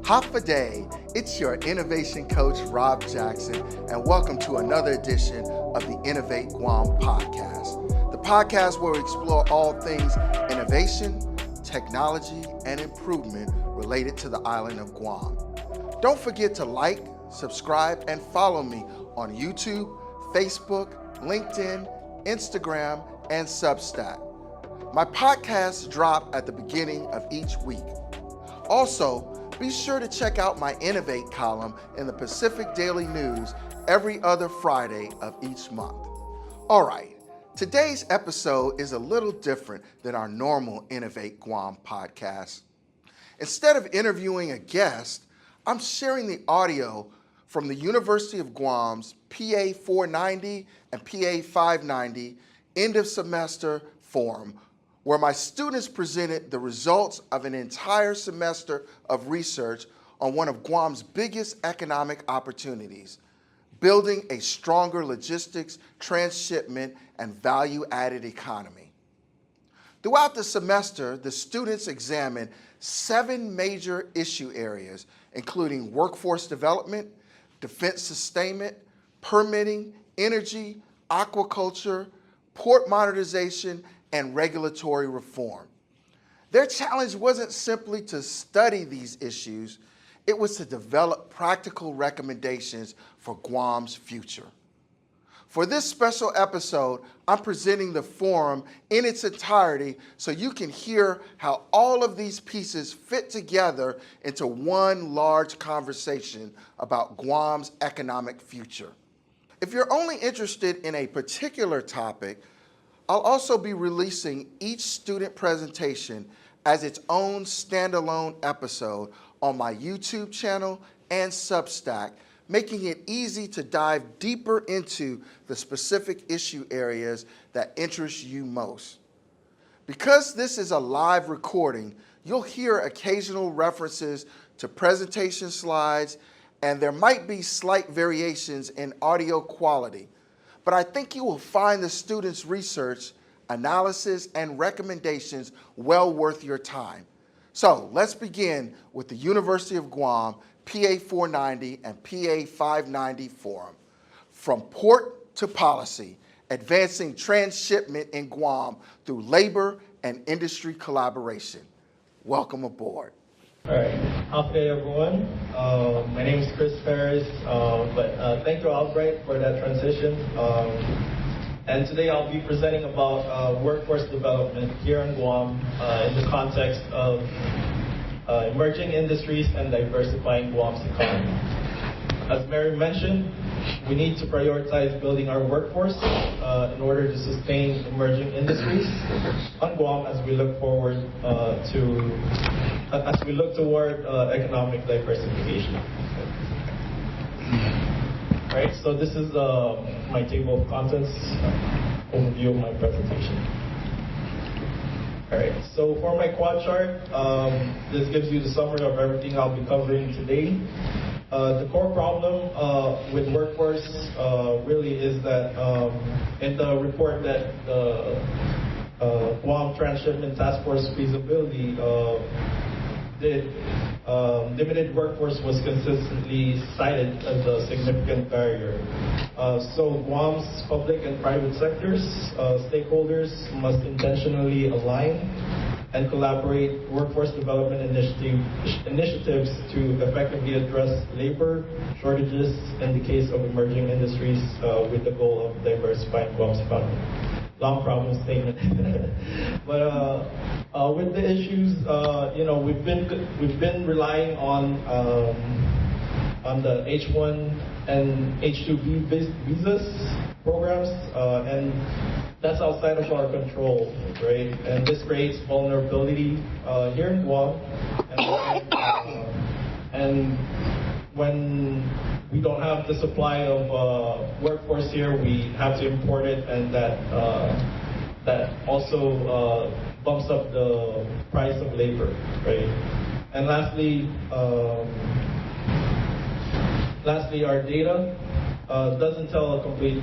Hafa Day, it's your innovation coach, Rob Jackson, and welcome to another edition of the Innovate Guam podcast. The podcast where we explore all things innovation, technology, and improvement related to the island of Guam. Don't forget to like, subscribe, and follow me on YouTube, Facebook, LinkedIn, Instagram, and Substack. My podcasts drop at the beginning of each week. Also, be sure to check out my Innovate column in the Pacific Daily News every other Friday of each month. All right, today's episode is a little different than our normal Innovate Guam podcast. Instead of interviewing a guest, I'm sharing the audio from the University of Guam's PA 490 and PA 590 end of semester forum, where my students presented the results of an entire semester of research on one of Guam's biggest economic opportunities, building a stronger logistics, transshipment, and value-added economy. Throughout the semester, the students examined 7 major issue areas, including workforce development, defense sustainment, permitting, energy, aquaculture, port modernization, and regulatory reform. Their challenge wasn't simply to study these issues, it was to develop practical recommendations for Guam's future. For this special episode, I'm presenting the forum in its entirety so you can hear how all of these pieces fit together into one large conversation about Guam's economic future. If you're only interested in a particular topic, I'll also be releasing each student presentation as its own standalone episode on my YouTube channel and Substack, making it easy to dive deeper into the specific issue areas that interest you most. Because this is a live recording, you'll hear occasional references to presentation slides, and there might be slight variations in audio quality. But I think you will find the students' research, analysis, and recommendations well worth your time. So let's begin with the University of Guam PA 490 and PA 590 Forum. From Port to Policy, Advancing Transshipment in Guam through Labor and Industry Collaboration. Welcome aboard. All right. Hafa Day, everyone. My name is Chris Ferris, but thank you, Albright, for that transition. And today I'll be presenting about workforce development here in Guam in the context of emerging industries and diversifying Guam's economy. As Mary mentioned, we need to prioritize building our workforce in order to sustain emerging industries on Guam as we look toward economic diversification. All right, so this is my table of contents, overview of my presentation. All right, so for my quad chart, this gives you the summary of everything I'll be covering today. The core problem with workforce really is that in the report that the Guam Transshipment Task Force feasibility did, limited workforce was consistently cited as a significant barrier. So Guam's public and private sectors, stakeholders must intentionally align and collaborate workforce development initiatives to effectively address labor shortages in the case of emerging industries with the goal of diversifying Guam's economy. Long problem statement. But with the issues, we've been relying on the H1 and H2B visas programs, and that's outside of our control, right? And this creates vulnerability here in Guam, and when we don't have the supply of workforce here, we have to import it, and that also bumps up the price of labor, right? And lastly, our data doesn't tell a complete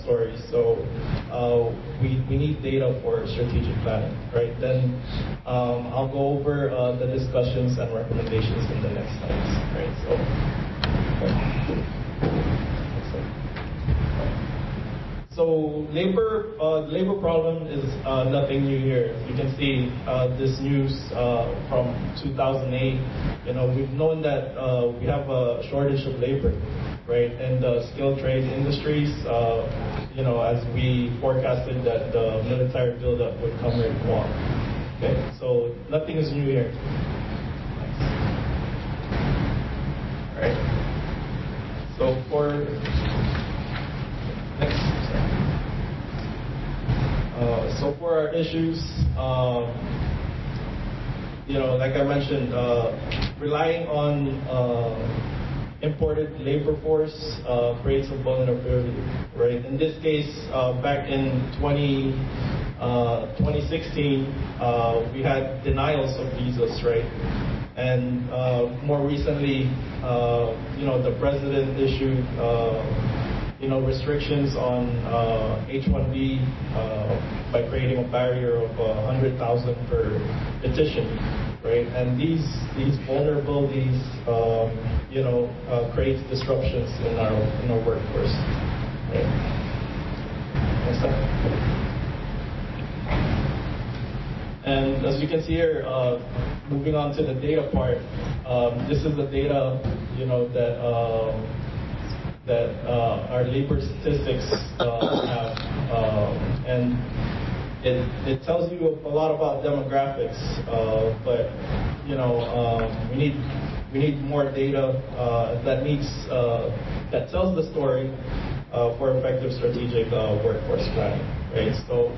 story. So we need data for strategic planning, right? Then I'll go over the discussions and recommendations in the next slides, right? So. Okay. So labor problem is nothing new here. You can see this news from 2008. You know, we've known that we have a shortage of labor, right? And the skilled trade industries, you know, as we forecasted that the military buildup would come here in Guam. Okay, so nothing is new here. All right. So for next. So for our issues, you know, like I mentioned, relying on imported labor force creates a vulnerability, right? In this case, back in 2016, we had denials of visas, right? And more recently, you know, the president issued you know, restrictions on H-1B by creating a barrier of 100,000 per petition, right? And these vulnerabilities, you know, creates disruptions in our workforce, right? Next slide. And as you can see here, moving on to the data part, this is the data, you know, that our labor statistics have, and it tells you a lot about demographics, but you know, we need more data that tells the story for effective strategic workforce planning, right? So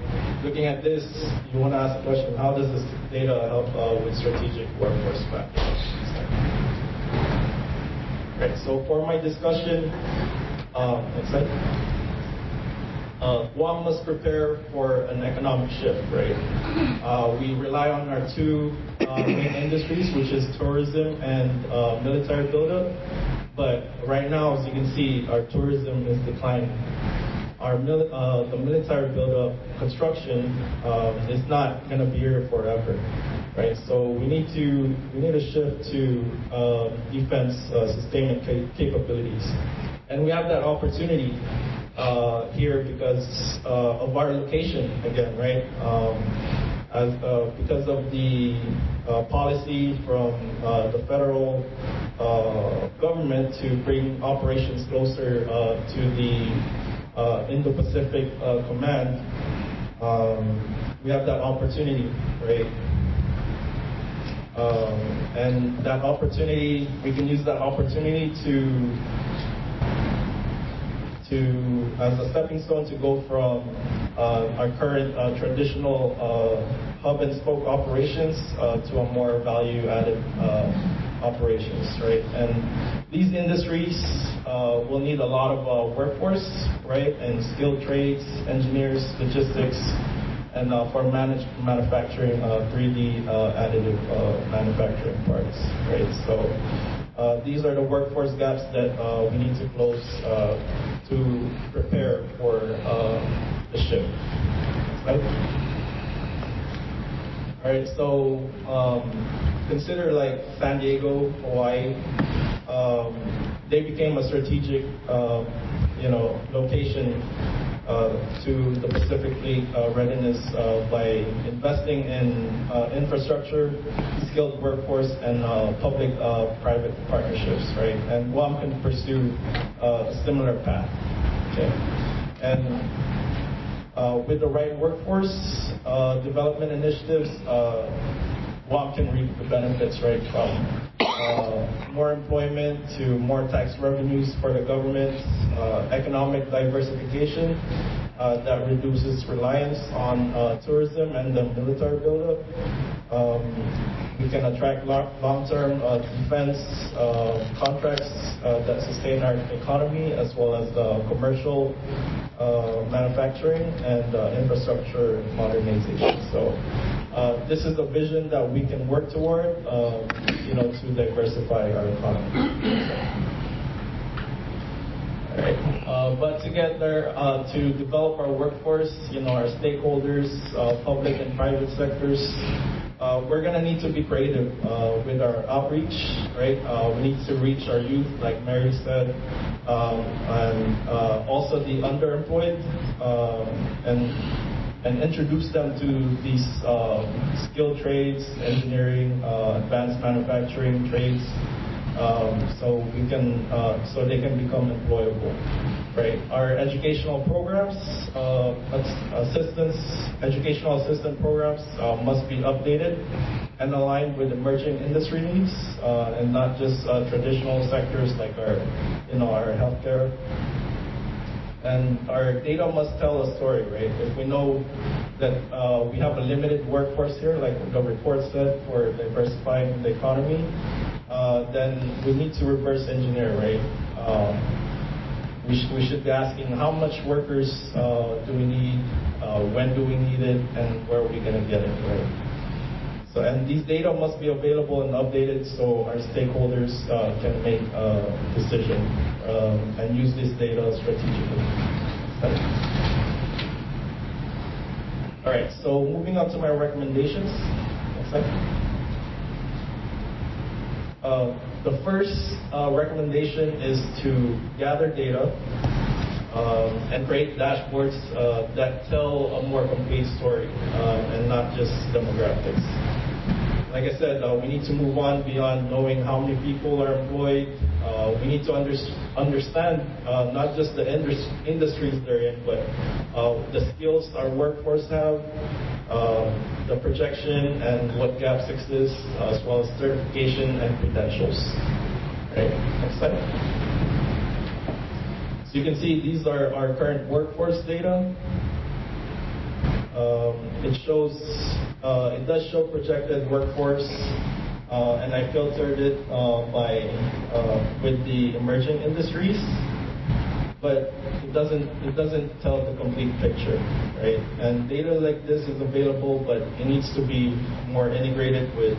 looking at this, you want to ask the question: how does this data help with strategic workforce planning? Right, so for my discussion, next slide. Guam must prepare for an economic shift, right? We rely on our two main industries, which is tourism and military buildup. But right now, as you can see, our tourism is declining. The military buildup construction is not going to be here forever. Right, so we need a shift to defense sustainment capabilities, and we have that opportunity here because of our location again, right? Because of the policy from the federal government to bring operations closer to the Indo-Pacific Command, we have that opportunity, right? And that opportunity, we can use that opportunity as a stepping stone to go from our current traditional hub and spoke operations to a more value-added operations, right? And these industries will need a lot of workforce, right? And skilled trades, engineers, logistics, and for manufacturing 3D additive manufacturing parts, right? So these are the workforce gaps that we need to close to prepare for the shift. Right? All right, so consider like San Diego, Hawaii. They became a strategic, location to the Pacific Fleet readiness by investing in infrastructure, skilled workforce, and public-private partnerships, right? And Guam can pursue a similar path, okay? And with the right workforce development initiatives, Guam can reap the benefits, right, from more employment to more tax revenues for the government, economic diversification that reduces reliance on tourism and the military buildup. We can attract long-term defense contracts that sustain our economy, as well as commercial manufacturing and infrastructure modernization. So this is a vision that we can work toward, to diversify our economy. Right. But together, to develop our workforce, our stakeholders, public and private sectors, we're going to need to be creative with our outreach, right? We need to reach our youth, like Mary said, and also the underemployed, and introduce them to these skilled trades, engineering, advanced manufacturing trades, so they can become employable. Right. Our educational programs, educational assistant programs must be updated and aligned with emerging industry needs, and not just traditional sectors like our healthcare. And our data must tell a story, right? If we know that we have a limited workforce here, like the report said, for diversifying the economy, then we need to reverse engineer, right? We should be asking how much workers do we need, when do we need it, and where are we going to get it, right? So, and these data must be available and updated so our stakeholders can make a decision and use this data strategically. All right, so moving on to my recommendations. Next slide. The first recommendation is to gather data and create dashboards that tell a more complete story and not just demographics. Like I said, we need to move on beyond knowing how many people are employed. We need to understand not just the industries they're in, but the skills our workforce have, the projection and what gaps exist, as well as certification and credentials. Right. Next slide. So you can see these are our current workforce data. It does show projected workforce, and I filtered it with the emerging industries. But it doesn't tell the complete picture, right? And data like this is available, but it needs to be more integrated with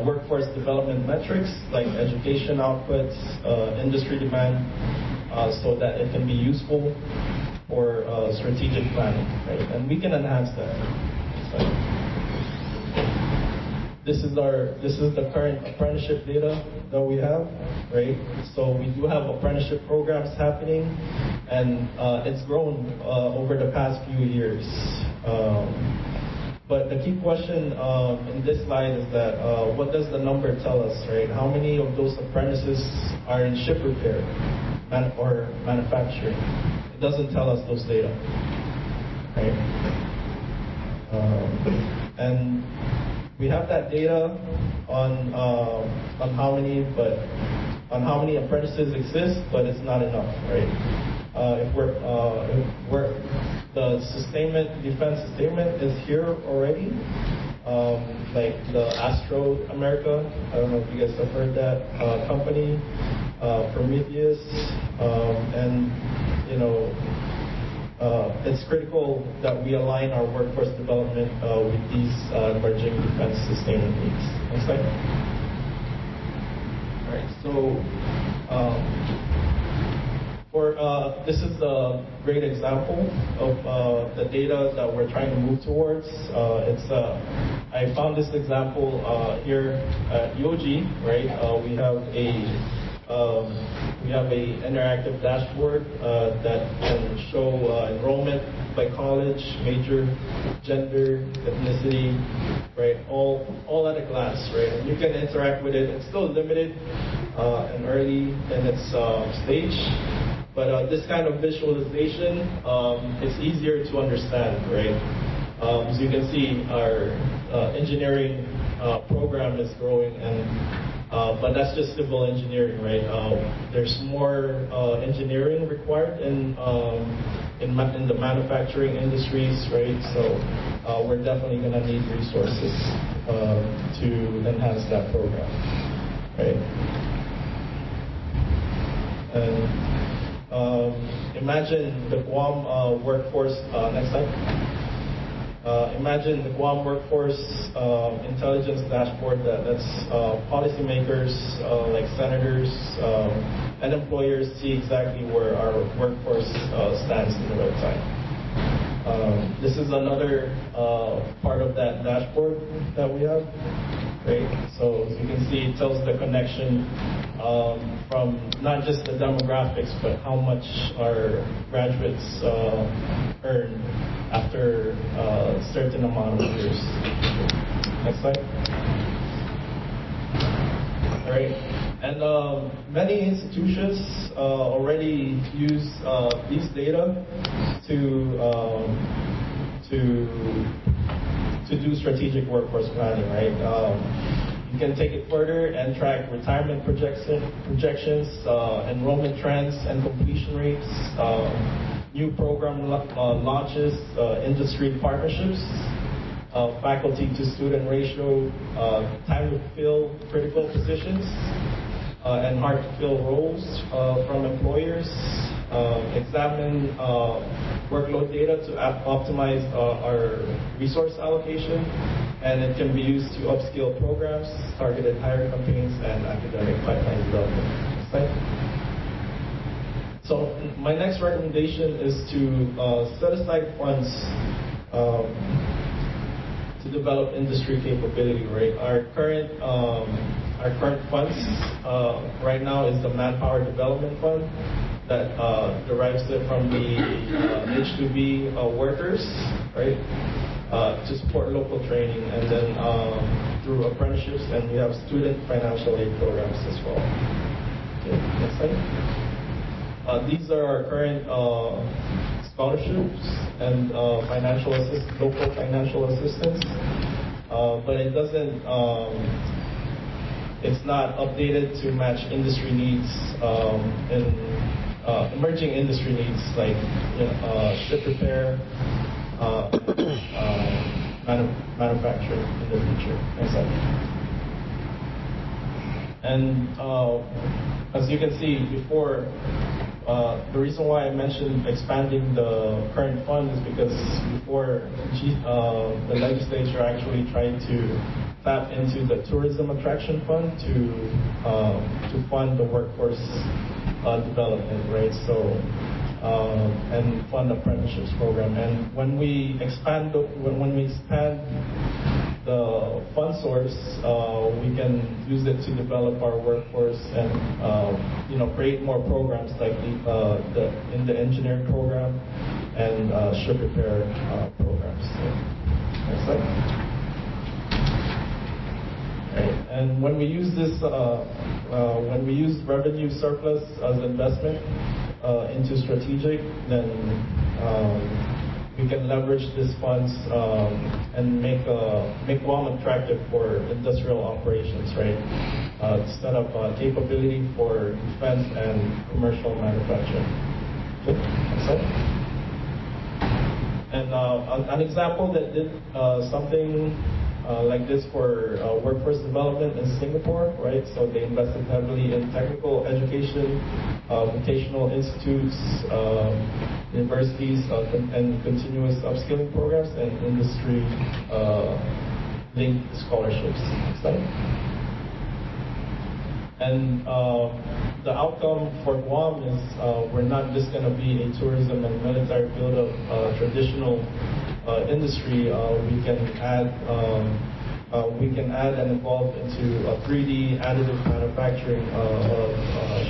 workforce development metrics like education outputs, industry demand, so that it can be useful for strategic planning, right? And we can enhance that. This is the current apprenticeship data that we have, right? So we do have apprenticeship programs happening, and it's grown over the past few years. But the key question in this slide is that what does the number tell us, right? How many of those apprentices are in ship repair or manufacturing? It doesn't tell us those data, right? And we have that data on how many apprentices exist, but it's not enough, right? The defense sustainment is here already, like the Astro America. I don't know if you guys have heard that company, Prometheus, and it's critical that we align our workforce development with these emerging defense sustainment needs. Next slide. All right, so this is a great example of the data that we're trying to move towards. I found this example here at UOG, right? We have a interactive dashboard that can show enrollment by college, major, gender, ethnicity, right? All at a glance, right? And you can interact with it. It's still limited and early in its stage, but this kind of visualization, it's easier to understand, right? As you can see, our engineering program is growing, but that's just civil engineering, right? There's more engineering required in the manufacturing industries, right? So we're definitely going to need resources to enhance that program, right? And imagine the Guam workforce. Next slide. Imagine the Guam workforce intelligence dashboard that's policymakers like senators, and employers see exactly where our workforce stands in real time. This is another part of that dashboard that we have. Right? So as you can see, it tells the connection from not just the demographics, but how much our graduates earn after a certain amount of years. Next slide. All right. And many institutions already use these data to do strategic workforce planning, right? You can take it further and track retirement projections, enrollment trends and completion rates, new program launches, industry partnerships, faculty to student ratio, time to fill critical positions, and hard to fill roles from employers, examine workload data to optimize our resource allocation, and it can be used to upskill programs, targeted hiring campaigns, and academic pipeline development. So my next recommendation is to set aside funds to develop industry capability. Right, our current funds right now is the Manpower Development Fund that derives it from the H-2B workers, right, to support local training, and then through apprenticeships, and we have student financial aid programs as well. Okay, next slide. These are our current scholarships and local financial assistance, but it doesn't. It's not updated to match industry needs and emerging industry needs like ship repair, manufacturing in the future. Next slide. And as you can see before, the reason why I mentioned expanding the current fund is because before the legislature actually tried to tap into the tourism attraction fund to fund the workforce development, right? So and fund apprenticeships program. And when we expand the fund source, we can use it to develop our workforce and create more programs like in the engineering program and ship repair programs. So, next slide. Right. And when we use this, when we use revenue surplus as investment into strategic, then we can leverage these funds and make Guam attractive for industrial operations, right? To set up capability for defense and commercial manufacturing. Okay, next slide. And an example that did something like this for workforce development in Singapore, right? So they invested heavily in technical education, vocational institutes, universities, and continuous upskilling programs and industry-linked scholarships. And the outcome for Guam is we're not just going to be a tourism and military field of traditional industry. We can add and evolve into a 3D additive manufacturing of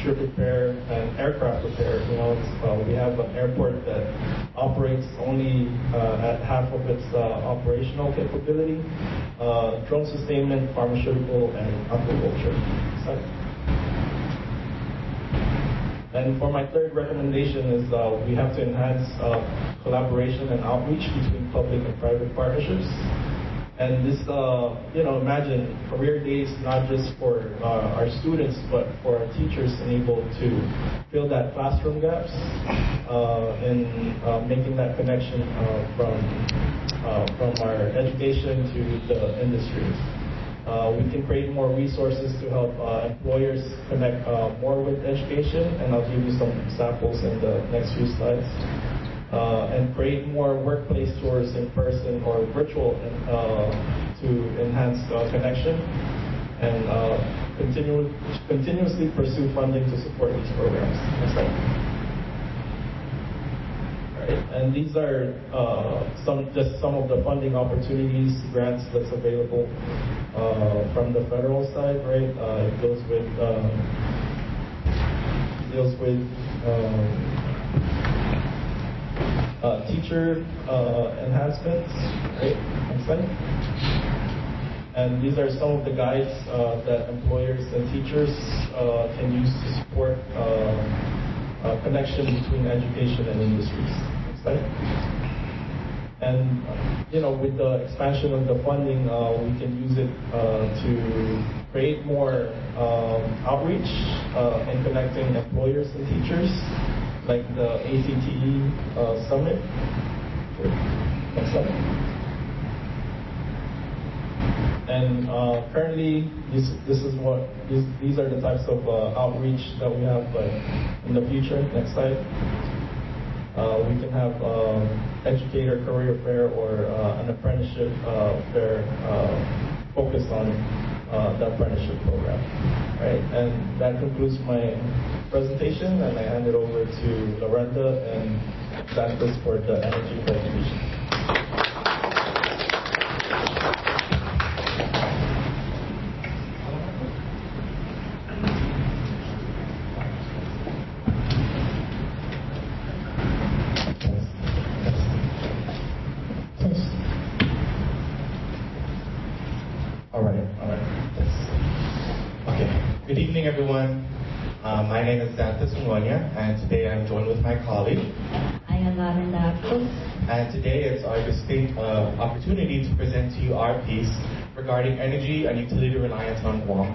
ship repair and aircraft repair. We have an airport that operates only at half of its operational capability. Drone sustainment, pharmaceutical, and aquaculture. And for my third recommendation is we have to enhance collaboration and outreach between public and private partnerships. And this, imagine career days not just for our students, but for our teachers, enabled to fill that classroom gaps in making that connection from our education to the industries. We can create more resources to help employers connect more with education, and I'll give you some examples in the next few slides. And create more workplace tours in person or virtual to enhance connection, and continuously pursue funding to support these programs. Next slide. Right. And these are just some of the funding opportunities, grants that's available from the federal side, right? It deals with teacher enhancements, right? Next slide. And these are some of the guides that employers and teachers can use to support connection between education and industries. Next slide. And with the expansion of the funding, we can use it to create more outreach in connecting employers and teachers, like the ACTE Summit. Next slide. And currently, these are the types of outreach that we have. But in the future, next slide, we can have educator career fair or an apprenticeship fair focused on the apprenticeship program. Right, and that concludes my presentation, and I hand it over to Lorenda and Santos for the energy presentation. Good evening, everyone. My name is Santos and today I'm joined with my colleague. I am Lorenda. And today it's our distinct opportunity to present to you our piece regarding energy and utility reliance on Guam.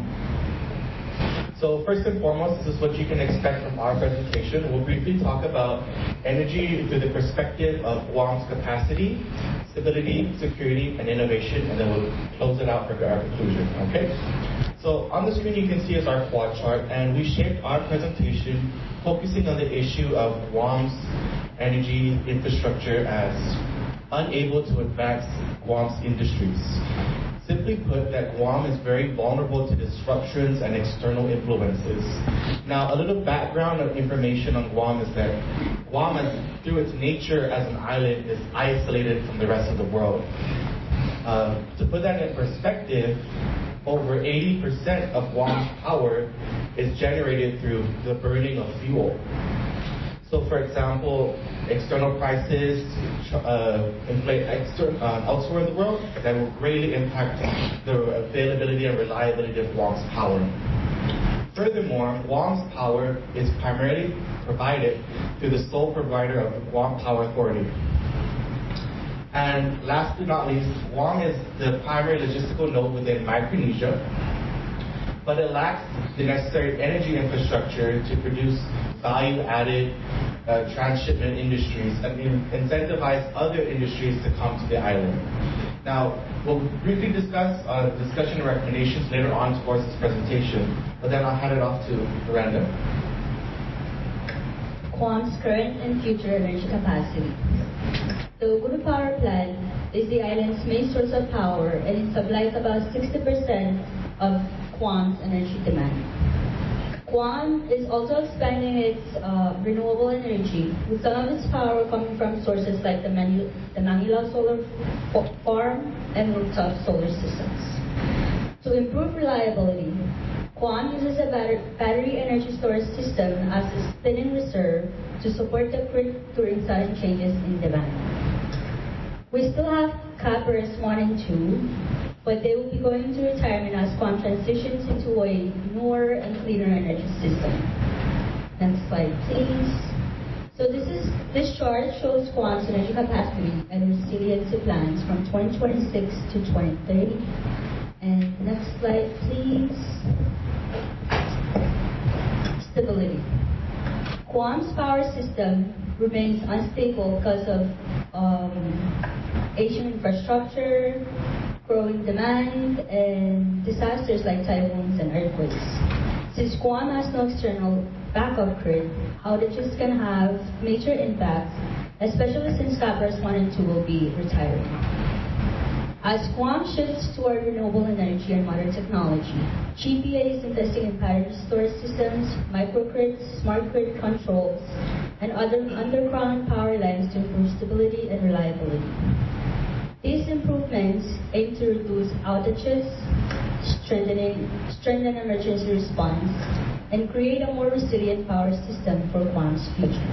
So first and foremost, this is what you can expect from our presentation. We'll briefly talk about energy through the perspective of Guam's capacity, stability, security, and innovation, and then we'll close it out for our conclusion, okay? So on the screen you can see is our quad chart, and we shaped our presentation focusing on the issue of Guam's energy infrastructure as unable to advance Guam's industries. Simply put, that Guam is very vulnerable to disruptions and external influences. Now, a little background of information on Guam is that Guam, through its nature as an island, is isolated from the rest of the world. To put that in perspective, over 80% of Guam's power is generated through the burning of fuel. So, for example, external prices inflate elsewhere in the world, that will greatly impact the availability and reliability of Guam's power. Furthermore, Guam's power is primarily provided through the sole provider of the Guam Power Authority. And last but not least, Guam is the primary logistical node within Micronesia, but it lacks the necessary energy infrastructure to produce value-added transshipment industries and incentivize other industries to come to the island. Now, we'll briefly discuss discussion and recommendations later on towards this presentation, but then I'll hand it off to Lorenda. Guam's current and future energy capacity. The Guru Power Plant is the island's main source of power, and it supplies about 60% of Guam's energy demand. Guam is also expanding its renewable energy, with some of its power coming from sources like the Manila Solar Farm and rooftop solar systems. To improve reliability, Guam uses a battery energy storage system as a spinning reserve to support the grid during sudden changes in demand. We still have Cappers 1 and 2, but they will be going into retirement as Guam transitions into a newer and cleaner energy system. Next slide, please. So this chart shows Guam's energy capacity and resiliency plans from 2026 to 2030. And next slide, please. Stability. Guam's power system remains unstable because of aging infrastructure, growing demand, and disasters like typhoons and earthquakes. Since Guam has no external backup grid, outages can have major impacts, especially since Cappers 1 and 2 will be retiring. As Guam shifts toward renewable energy and modern technology, GPA is investing in battery storage systems, microgrids, smart grid controls, and other underground power lines to improve stability and reliability. These improvements aim to reduce outages, strengthen emergency response, and create a more resilient power system for Guam's future.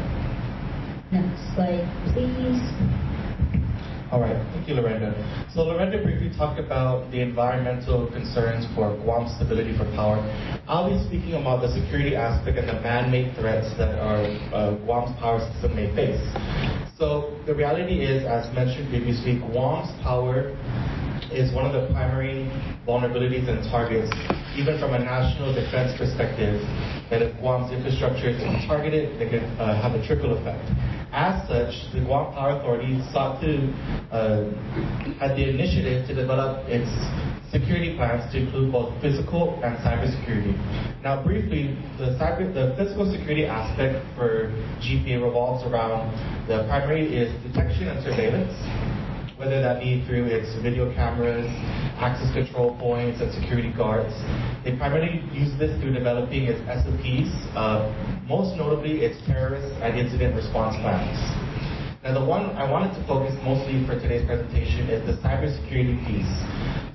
Next slide, please. All right, thank you, Lorenda. So Lorenda briefly talked about the environmental concerns for Guam's stability for power. I'll be speaking about the security aspect and the man-made threats that our Guam's power system may face. So the reality is, as mentioned previously, Guam's power is one of the primary vulnerabilities and targets, even from a national defense perspective, that if Guam's infrastructure is targeted, they could have a trickle effect. As such, the Guam Power Authority sought to, had the initiative to develop its security plans to include both physical and cybersecurity. Now briefly, the physical security aspect for GPA revolves around the primary is detection and surveillance, whether that be through its video cameras, access control points, and security guards. They primarily use this through developing its SOPs, most notably its terrorist and incident response plans. Now the one I wanted to focus mostly for today's presentation is the cybersecurity piece.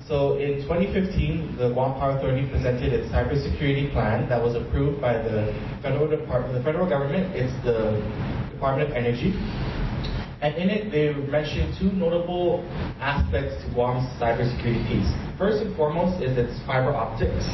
So in 2015, the Guam Power Authority presented its cybersecurity plan that was approved by the federal government. It's the Department of Energy. And in it, they mentioned two notable aspects to Guam's cybersecurity piece. First and foremost is its fiber optics,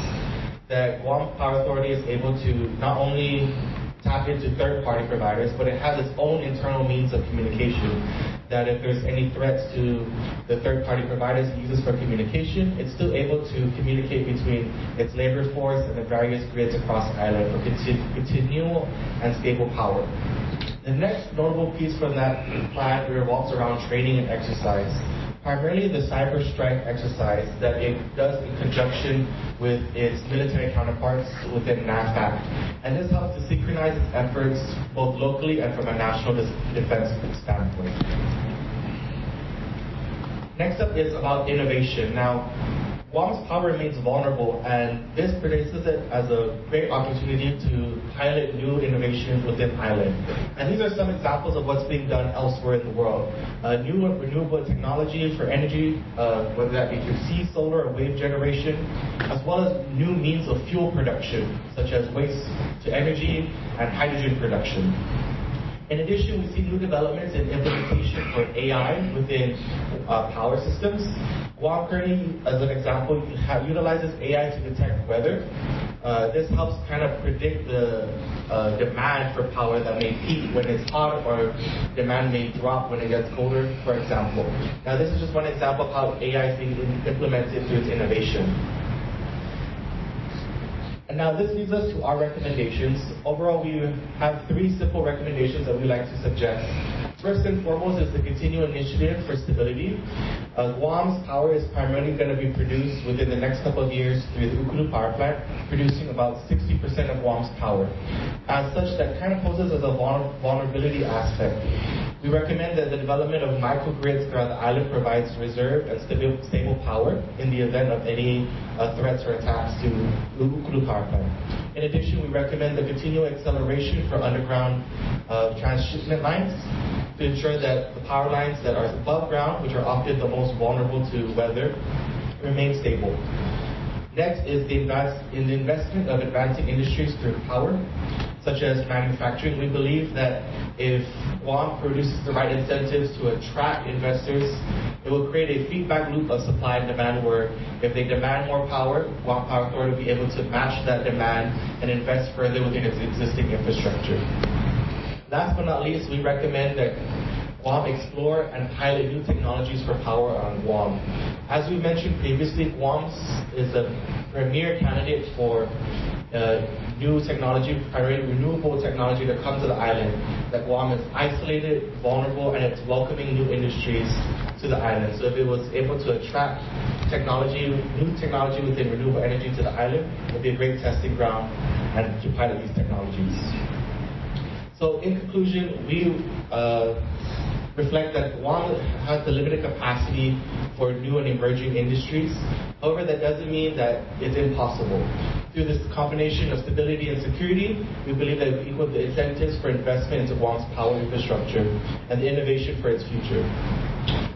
that Guam Power Authority is able to not only tap into third-party providers, but it has its own internal means of communication, that if there's any threats to the third-party providers it uses for communication, it's still able to communicate between its labor force and the various grids across the island for continual and stable power. The next notable piece from that plan revolves around training and exercise. Primarily the cyber strike exercise that it does in conjunction with its military counterparts within NAFAC. And this helps to synchronize its efforts both locally and from a national defense standpoint. Next up is about innovation. Now, Guam's power remains vulnerable, and this produces it as a great opportunity to pilot new innovations within the island. And these are some examples of what's being done elsewhere in the world. New renewable technology for energy, whether that be through sea, solar, or wave generation, as well as new means of fuel production, such as waste to energy and hydrogen production. In addition, we see new developments in implementation for AI within power systems. Guam currently, as an example, utilizes AI to detect weather. This helps kind of predict the demand for power that may peak when it's hot, or demand may drop when it gets colder, for example. Now, this is just one example of how AI is being implemented through its innovation. And now this leads us to our recommendations. Overall, we have three simple recommendations that we like to suggest. First and foremost is the continual initiative for stability. Guam's power is primarily going to be produced within the next couple of years through the Ukulu power plant, producing about 60% of Guam's power. As such, that kind of poses as a vulnerability aspect. We recommend that the development of microgrids throughout the island provides reserve and stable power in the event of any threats or attacks to the Ukulu power plant. In addition, we recommend the continual acceleration for underground transshipment lines to ensure that the power lines that are above ground, which are often the most vulnerable to weather, remain stable. Next is the investment of advancing industries through power, such as manufacturing. We believe that if Guam produces the right incentives to attract investors, it will create a feedback loop of supply and demand, where if they demand more power, Guam Power Authority will be able to match that demand and invest further within its existing infrastructure. Last but not least, we recommend that Guam explore and pilot new technologies for power on Guam. As we mentioned previously, Guam is a premier candidate for new technology, primarily renewable technology, to come to the island. That Guam is isolated, vulnerable, and it's welcoming new industries to the island. So if it was able to attract technology, new technology within renewable energy to the island, it would be a great testing ground and to pilot these technologies. So in conclusion, we reflect that Guam has the limited capacity for new and emerging industries. However, that doesn't mean that it's impossible. Through this combination of stability and security, we believe that we equal the incentives for investment into Guam's power infrastructure and the innovation for its future.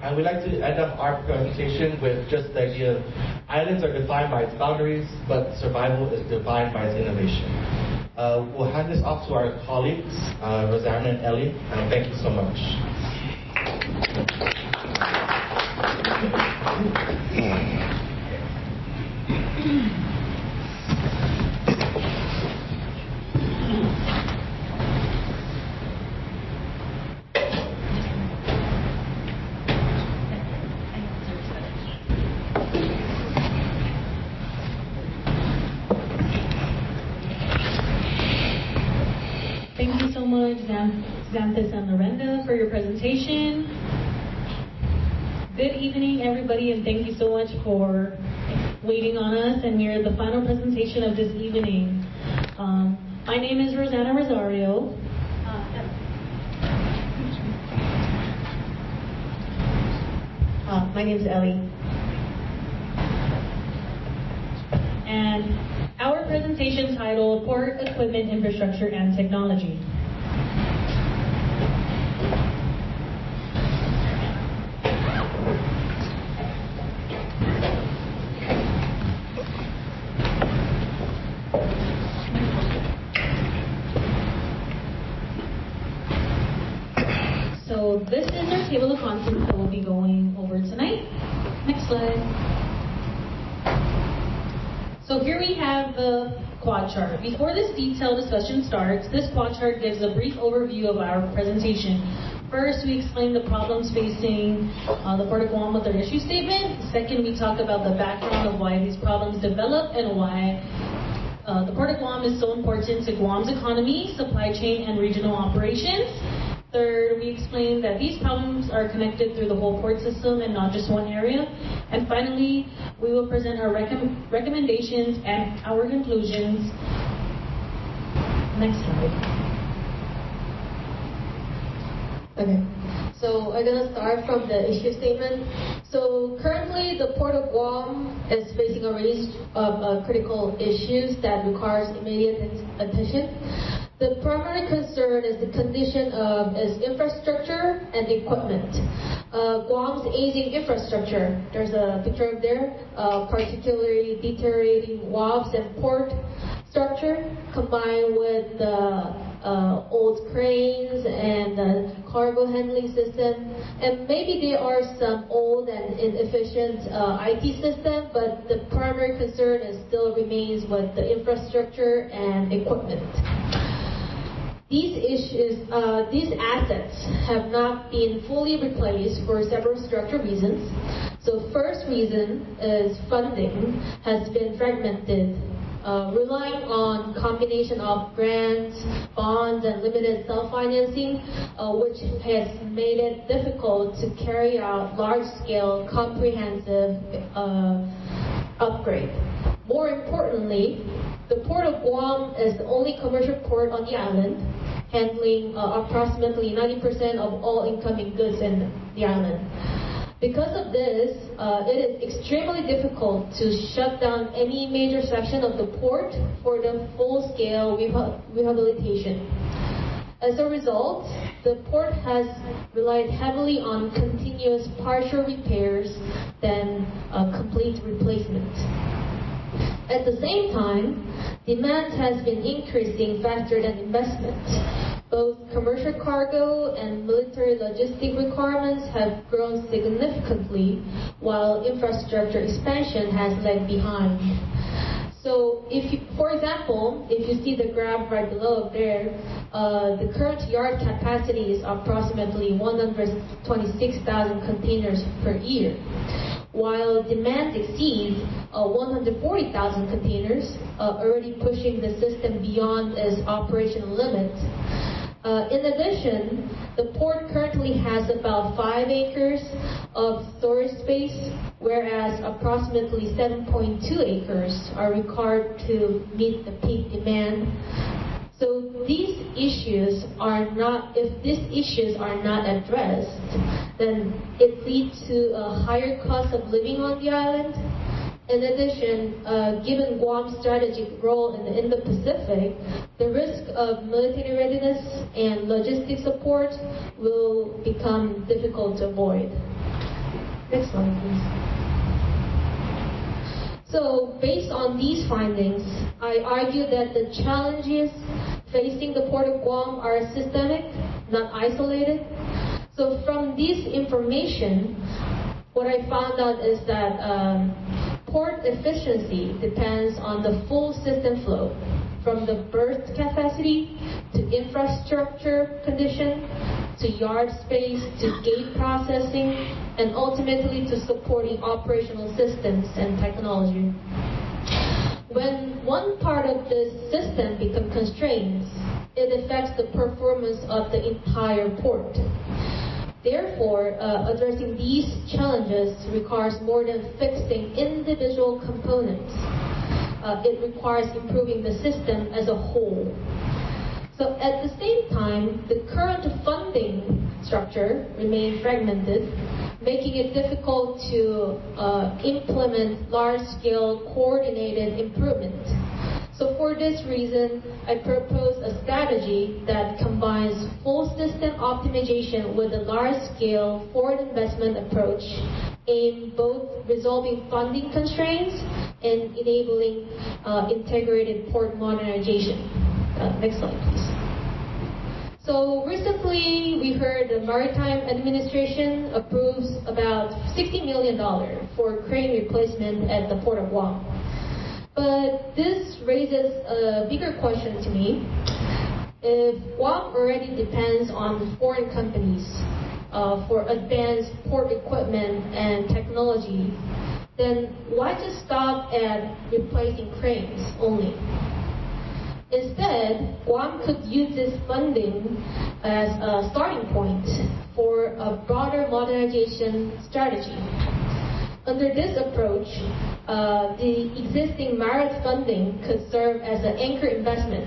And we'd like to end up our presentation with just the idea islands are defined by its boundaries, but survival is defined by its innovation. We'll hand this off to our colleagues, Rosanna and Ellie, and thank you so much. Thank you so much, Xanthus and Lorenda, for your presentation. Good evening, everybody, and thank you so much for waiting on us. And we're at the final presentation of this evening. My name is Rosanna Rosario. My name is Ellie. And our presentation titled Port Equipment, Infrastructure, and Technology. So this is our table of contents that we'll be going over tonight. Next slide. So here we have the quad chart. Before this detailed discussion starts, this quad chart gives a brief overview of our presentation. First, we explain the problems facing the Port of Guam with our issue statement. Second, we talk about the background of why these problems developed and why the Port of Guam is so important to Guam's economy, supply chain, and regional operations. Third, we explain that these problems are connected through the whole port system and not just one area. And finally, we will present our recommendations and our conclusions. Next slide. Okay, so I'm going to start from the issue statement. So currently, the Port of Guam is facing a range of critical issues that requires immediate attention. The primary concern is the condition of its infrastructure and equipment. Guam's aging infrastructure, there's a picture up there, particularly deteriorating wharves and port structure, combined with the old cranes and the cargo handling system. And maybe there are some old and inefficient IT system, but the primary concern still remains with the infrastructure and equipment. These assets have not been fully replaced for several structural reasons. So first reason is funding has been fragmented, relying on combination of grants, bonds, and limited self-financing, which has made it difficult to carry out large-scale, comprehensive upgrade. More importantly, the Port of Guam is the only commercial port on the island, handling approximately 90% of all incoming goods in the island. Because of this, it is extremely difficult to shut down any major section of the port for the full-scale rehabilitation. As a result, the port has relied heavily on continuous partial repairs than complete replacement. At the same time, demand has been increasing faster than investment. Both commercial cargo and military logistic requirements have grown significantly, while infrastructure expansion has lagged behind. So, for example, if you see the graph right below there, the current yard capacity is approximately 126,000 containers per year, while demand exceeds 140,000 containers, already pushing the system beyond its operational limits. In addition, the port currently has about 5 acres of storage space, whereas approximately 7.2 acres are required to meet the peak demand. So if these issues are not addressed, then it leads to a higher cost of living on the island. In addition, given Guam's strategic role in the Indo-Pacific, the risk of military readiness and logistic support will become difficult to avoid. Next slide, please. So, based on these findings, I argue that the challenges facing the Port of Guam are systemic, not isolated. So, from this information, what I found out is that port efficiency depends on the full system flow, from the berth capacity to infrastructure condition to yard space to gate processing, and ultimately to supporting operational systems and technology. When one part of the system becomes constrained, it affects the performance of the entire port. Therefore, addressing these challenges requires more than fixing individual components. It requires improving the system as a whole. So at the same time, the current funding structure remains fragmented, making it difficult to implement large-scale coordinated improvement. So for this reason, I propose a strategy that combines full system optimization with a large-scale foreign investment approach aimed both resolving funding constraints and enabling integrated port modernization. Next slide, please. So recently, we heard the Maritime Administration approves about $60 million for crane replacement at the Port of Guam. But this raises a bigger question to me. If Guam already depends on foreign companies for advanced port equipment and technology, then why just stop at replacing cranes only? Instead, Guam could use this funding as a starting point for a broader modernization strategy. Under this approach, the existing MARAT funding could serve as an anchor investment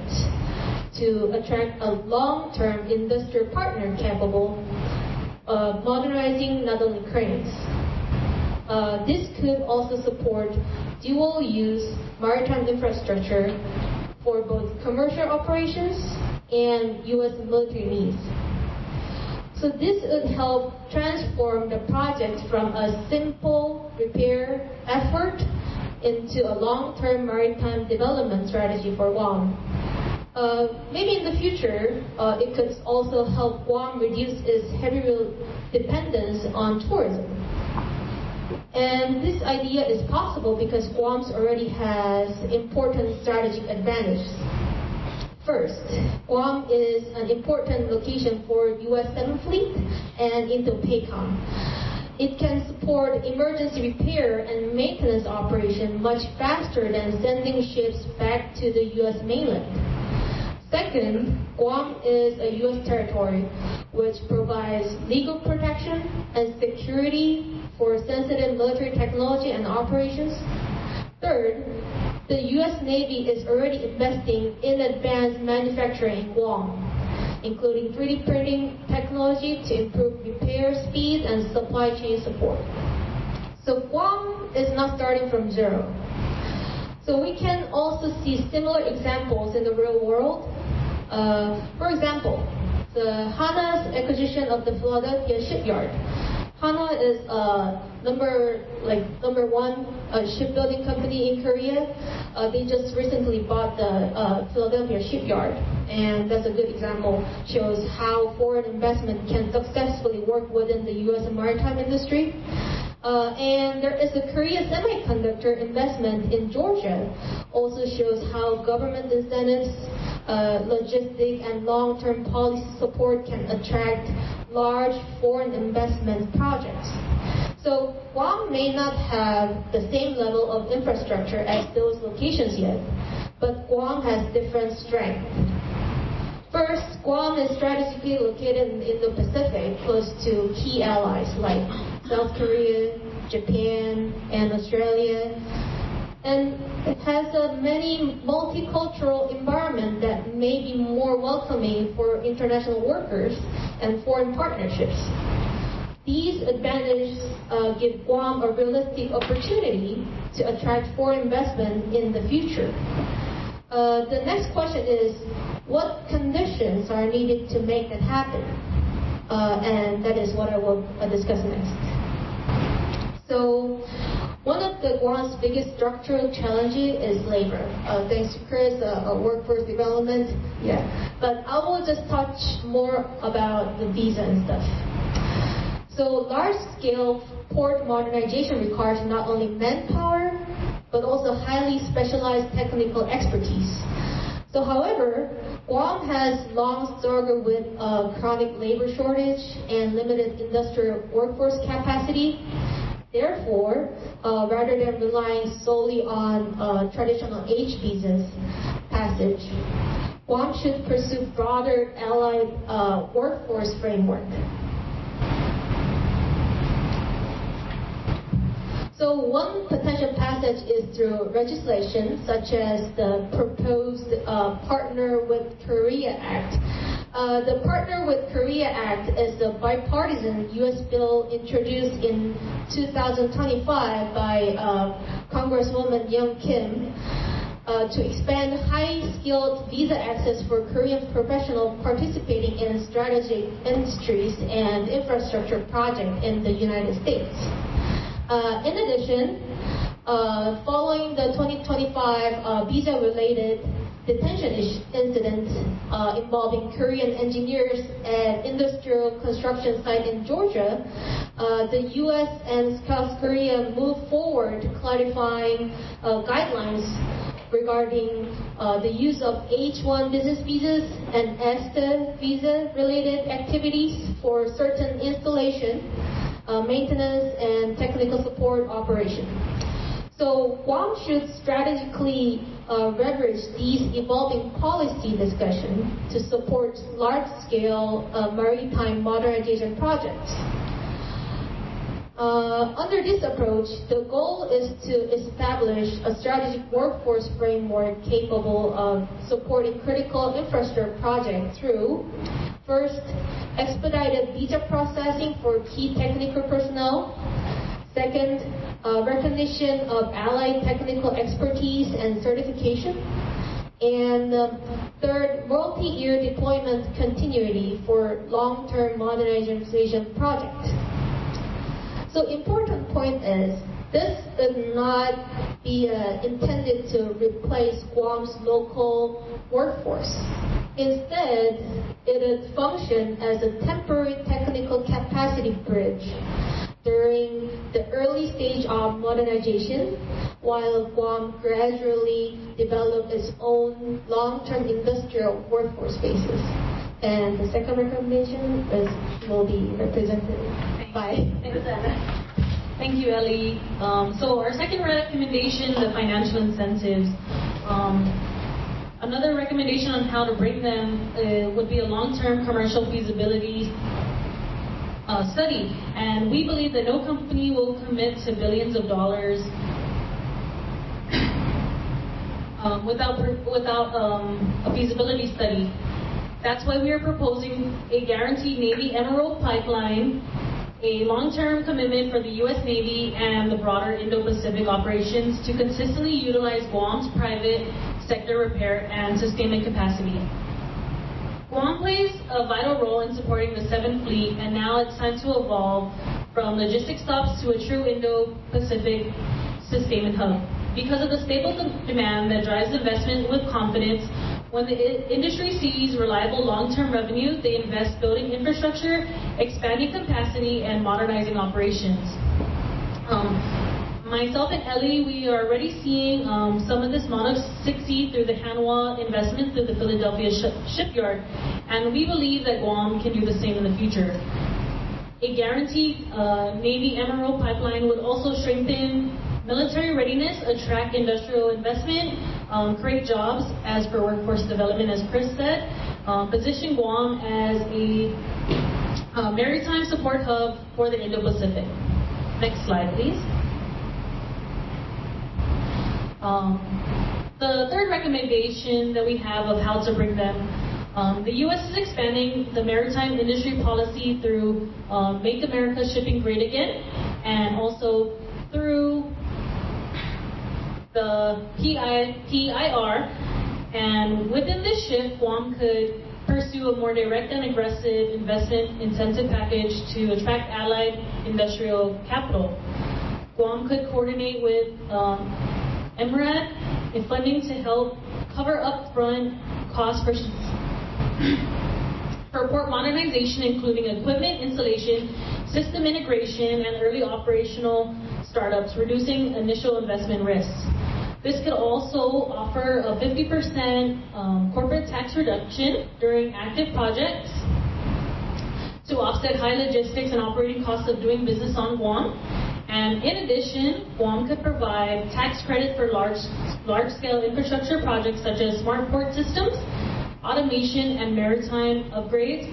to attract a long-term industrial partner capable of modernizing not only cranes. This could also support dual-use maritime infrastructure for both commercial operations and U.S. military needs. So this would help transform the project from a simple repair effort into a long-term maritime development strategy for Guam. Maybe in the future, it could also help Guam reduce its heavy dependence on tourism. And this idea is possible because Guam already has important strategic advantages. First, Guam is an important location for U.S. 7th Fleet and Indo-PACOM. It can support emergency repair and maintenance operation much faster than sending ships back to the U.S. mainland. Second, Guam is a U.S. territory which provides legal protection and security for sensitive military technology and operations. Third, the U.S. Navy is already investing in advanced manufacturing in Guam, including 3D printing technology to improve repair speed and supply chain support. So Guam is not starting from zero. So we can also see similar examples in the real world. For example, the Hana's acquisition of the Philadelphia shipyard. Hana is number one shipbuilding company in Korea. They just recently bought the Philadelphia shipyard, and that's a good example. Shows how foreign investment can successfully work within the U.S. maritime industry. And there is a Korea semiconductor investment in Georgia. Also shows how government incentives, logistic and long-term policy support can attract large foreign investment projects. So Guam may not have the same level of infrastructure as those locations yet, but Guam has different strengths. First, Guam is strategically located in the Indo-Pacific, close to key allies like South Korea, Japan, and Australia. and it has a many multicultural environment that may be more welcoming for international workers and foreign partnerships. These advantages give Guam a realistic opportunity to attract foreign investment in the future. The next question is, what conditions are needed to make that happen? And that is what I will discuss next. So, one of the Guam's biggest structural challenges is labor. Thanks to Chris, workforce development. Yeah, but I will just touch more about the visa and stuff. So, large-scale port modernization requires not only manpower, but also highly specialized technical expertise. So, however, Guam has long struggled with chronic labor shortage and limited industrial workforce capacity. Therefore, rather than relying solely on traditional H visas passage, Guam should pursue broader allied workforce framework. So one potential passage is through legislation, such as the proposed Partner with Korea Act. The Partner with Korea Act is a bipartisan U.S. bill introduced in 2025 by Congresswoman Young Kim to expand high-skilled visa access for Korean professionals participating in strategic industries and infrastructure projects in the United States. In addition, following the 2025 visa-related detention incident involving Korean engineers at industrial construction site in Georgia, the U.S. and South Korea moved forward clarifying guidelines regarding the use of H-1 business visas and ESTA visa-related activities for certain installation, maintenance, and technical support operation. So Guam should strategically leverage these evolving policy discussions to support large-scale maritime modernization projects. Under this approach, the goal is to establish a strategic workforce framework capable of supporting critical infrastructure projects through, first, expedited visa processing for key technical personnel. Second, recognition of allied technical expertise and certification. And third, multi-year deployment continuity for long-term modernization projects. So important point is, this would not be intended to replace Guam's local workforce. Instead, it would function as a temporary technical capacity bridge during the early stage of modernization, while Guam gradually developed its own long-term industrial workforce bases. And the second recommendation will be represented by... Thanks, Anna. Thank you, Ellie. So our second recommendation, the financial incentives. Another recommendation on how to bring them would be a long-term commercial feasibility study. And we believe that no company will commit to billions of dollars without a feasibility study. That's why we are proposing a guaranteed Navy emerald pipeline, a long-term commitment for the U.S. Navy and the broader Indo-Pacific operations to consistently utilize Guam's private sector repair and sustainment capacity. Guam plays a vital role in supporting the 7th Fleet, and now it's time to evolve from logistic stops to a true Indo-Pacific sustainment hub. Because of the stable demand that drives investment with confidence, when the industry sees reliable long-term revenue, they invest building infrastructure, expanding capacity, and modernizing operations. Myself and Ellie, we are already seeing some of this model succeed through the Hanwha investment through the Philadelphia shipyard, and we believe that Guam can do the same in the future. A guaranteed Navy emerald pipeline would also strengthen military readiness, attract industrial investment, create jobs as per workforce development, as Chris said, position Guam as a maritime support hub for the Indo-Pacific. Next slide, please. The third recommendation that we have of how to bring them, the U.S. is expanding the maritime industry policy through Make America Shipping Great Again, and also through the PIR. And within this shift, Guam could pursue a more direct and aggressive investment incentive package to attract allied industrial capital. Guam could coordinate with MRAD in funding to help cover upfront costs for port modernization, including equipment installation, system integration, and early operational startups, reducing initial investment risks. This could also offer a 50% corporate tax reduction during active projects to offset high logistics and operating costs of doing business on Guam. And in addition, Guam could provide tax credit for large-scale infrastructure projects such as smart port systems, automation, and maritime upgrades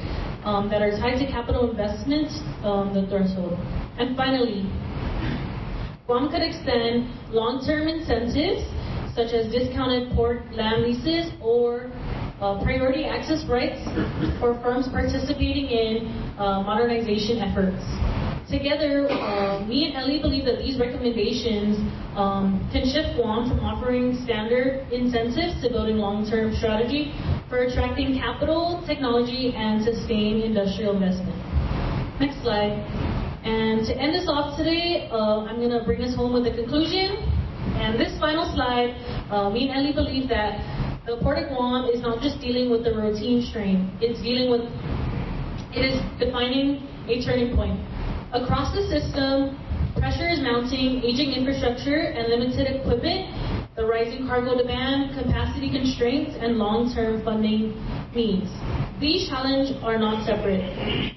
that are tied to capital investment, the threshold. And finally, Guam could extend long-term incentives such as discounted port land leases or priority access rights for firms participating in modernization efforts. Together, me and Ellie believe that these recommendations can shift Guam from offering standard incentives to building long-term strategy for attracting capital, technology, and sustained industrial investment. Next slide. And to end us off today, I'm going to bring us home with a conclusion. And this final slide, me and Ellie believe that the Port of Guam is not just dealing with the routine strain, it is defining a turning point. Across the system, pressure is mounting, aging infrastructure and limited equipment, the rising cargo demand, capacity constraints, and long-term funding needs. These challenges are not separate.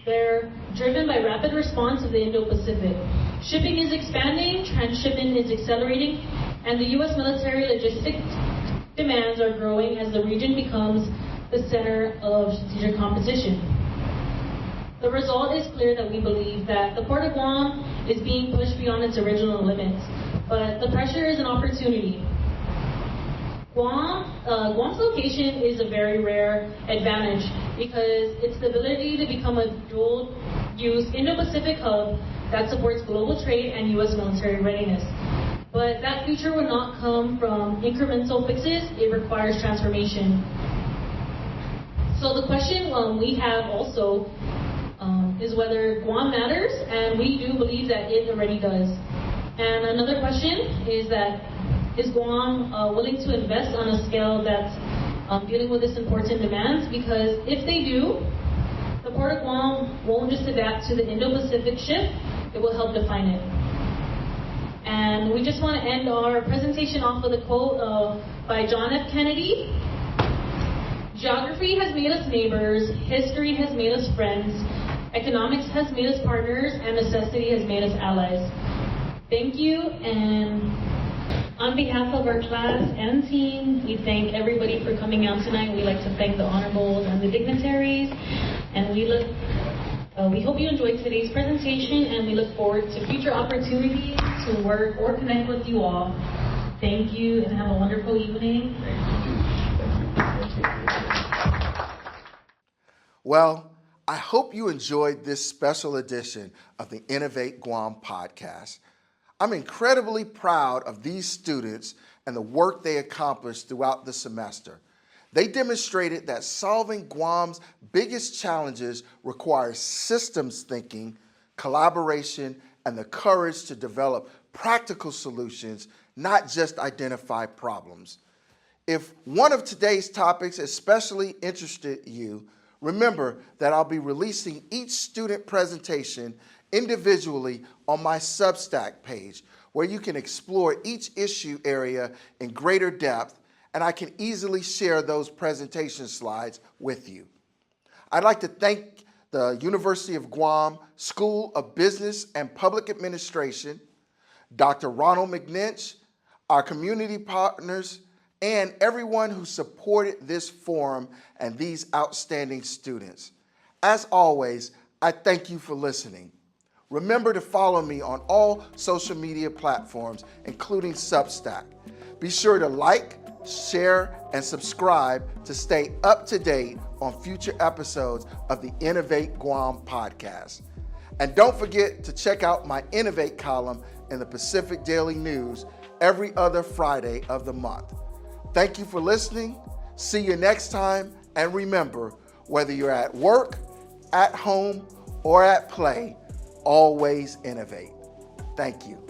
They're driven by rapid response of the Indo-Pacific. Shipping is expanding, transshipment is accelerating, and the U.S. military logistics demands are growing as the region becomes the center of strategic competition. The result is clear that we believe that the Port of Guam is being pushed beyond its original limits, but the pressure is an opportunity. Guam's location is a very rare advantage because it's the ability to become a dual-use Indo-Pacific hub that supports global trade and U.S. military readiness. But that future will not come from incremental fixes, it requires transformation. So the question we have also is whether Guam matters, and we do believe that it already does. And another question is that, is Guam willing to invest on a scale that's dealing with this important demands? Because if they do, the Port of Guam won't just adapt to the Indo-Pacific shift, it will help define it. And we just want to end our presentation off with a quote by John F. Kennedy. Geography has made us neighbors, history has made us friends, economics has made us partners, and necessity has made us allies. Thank you, and on behalf of our class and team, we thank everybody for coming out tonight. We'd like to thank the honorables and the dignitaries, and we hope you enjoyed today's presentation, and we look forward to future opportunities to work or connect with you all. Thank you, and have a wonderful evening. Well, I hope you enjoyed this special edition of the Innovate Guam podcast. I'm incredibly proud of these students and the work they accomplished throughout the semester. They demonstrated that solving Guam's biggest challenges requires systems thinking, collaboration, and the courage to develop practical solutions, not just identify problems. If one of today's topics especially interested you, remember that I'll be releasing each student presentation individually on my Substack page, where you can explore each issue area in greater depth, and I can easily share those presentation slides with you. I'd like to thank the University of Guam School of Business and Public Administration, Dr. Ronald McNinch, our community partners, and everyone who supported this forum and these outstanding students. As always, I thank you for listening. Remember to follow me on all social media platforms, including Substack. Be sure to like, share, and subscribe to stay up to date on future episodes of the Innovate Guam podcast. And don't forget to check out my Innovate column in the Pacific Daily News every other Friday of the month. Thank you for listening. See you next time. And remember, whether you're at work, at home, or at play, always innovate. Thank you.